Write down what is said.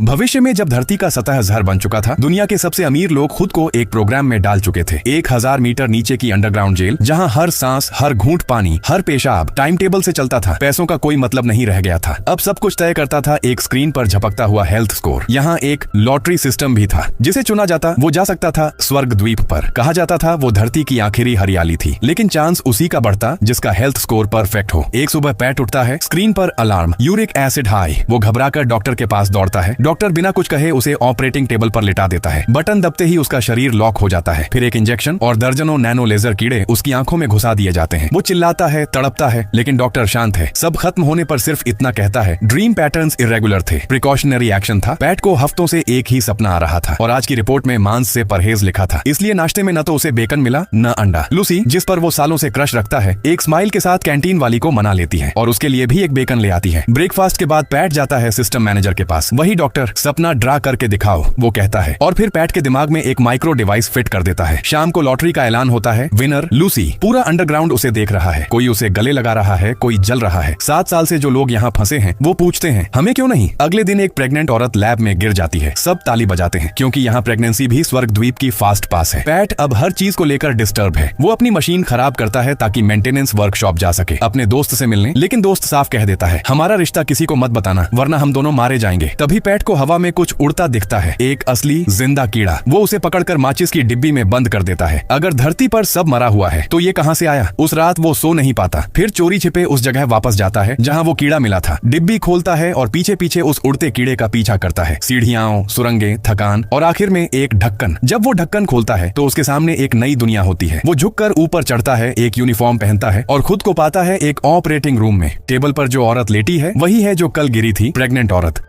भविष्य में जब धरती का सतह जहर बन चुका था, दुनिया के सबसे अमीर लोग खुद को एक प्रोग्राम में डाल चुके थे। 1000 मीटर नीचे की अंडरग्राउंड जेल, जहां हर सांस, हर घूंट पानी, हर पेशाब टाइम टेबल से चलता था। पैसों का कोई मतलब नहीं रह गया था। अब सब कुछ तय करता था एक स्क्रीन पर झपकता हुआ हेल्थ स्कोर। यहाँ एक लॉटरी सिस्टम भी था। जिसे चुना जाता वो जा सकता था स्वर्ग द्वीप पर। कहा जाता था वो धरती की आखिरी हरियाली थी, लेकिन चांस उसी का बढ़ता जिसका हेल्थ स्कोर परफेक्ट हो। एक सुबह पैट उठता है, स्क्रीन पर अलार्म, यूरिक एसिड हाई। वो घबराकर डॉक्टर के पास दौड़ता है। डॉक्टर बिना कुछ कहे उसे ऑपरेटिंग टेबल पर लिटा देता है। बटन दबते ही उसका शरीर लॉक हो जाता है। फिर एक इंजेक्शन और दर्जनों नैनो लेजर कीड़े उसकी आंखों में घुसा दिए जाते हैं। वो चिल्लाता है, तड़पता है, लेकिन डॉक्टर शांत है। सब खत्म होने पर सिर्फ इतना कहता है, ड्रीम पैटर्न्स इरेगुलर थे, प्रिकॉशनरी एक्शन था। पैट को हफ्तों से एक ही सपना आ रहा था और आज की रिपोर्ट में मांस से परहेज लिखा था। इसलिए नाश्ते में न तो उसे बेकन मिला न अंडा। लूसी, जिस पर वो सालों से क्रश रखता है, एक स्माइल के साथ कैंटीन वाली को मना लेती है और उसके लिए भी एक बेकन ले आती है। ब्रेकफास्ट के बाद पैट जाता है सिस्टम मैनेजर के पास। वही डॉक्टर, सपना ड्रा करके दिखाओ, वो कहता है, और फिर पैट के दिमाग में एक माइक्रो डिवाइस फिट कर देता है। शाम को लॉटरी का ऐलान होता है, विनर लूसी। पूरा अंडरग्राउंड उसे देख रहा है। कोई उसे गले लगा रहा है, कोई जल रहा है। 7 साल से जो लोग यहाँ फंसे हैं वो पूछते हैं, हमें क्यों नहीं। अगले दिन एक प्रेग्नेंट औरत लैब में गिर जाती है। सब ताली बजाते हैं क्योंकि यहाँ प्रेगनेंसी भी स्वर्ग द्वीप की फास्ट पास है। पैट अब हर चीज को लेकर डिस्टर्ब है। वो अपनी मशीन खराब करता है ताकि मेंटेनेंस वर्कशॉप जा सके अपने दोस्त से मिलने, लेकिन दोस्त साफ कह देता है, हमारा रिश्ता किसी को मत बताना वरना हम दोनों मारे जाएंगे। तभी पैट को हवा में कुछ उड़ता दिखता है, एक असली जिंदा कीड़ा। वो उसे पकड़कर माचिस की डिब्बी में बंद कर देता है। अगर धरती पर सब मरा हुआ है तो ये कहां से आया। उस रात वो सो नहीं पाता। फिर चोरी छिपे उस जगह वापस जाता है जहां वो कीड़ा मिला था। डिब्बी खोलता है और पीछे पीछे उस उड़ते कीड़े का पीछा करता है। सीढ़ियां, सुरंगें, थकान और आखिर में एक ढक्कन। जब वो ढक्कन खोलता है तो उसके सामने एक नई दुनिया होती है। वो झुककर ऊपर चढ़ता है, एक यूनिफॉर्म पहनता है और खुद को पाता है एक ऑपरेटिंग रूम में। टेबल पर जो औरत लेटी है वही है जो कल गिरी थी, प्रेग्नेंट औरत।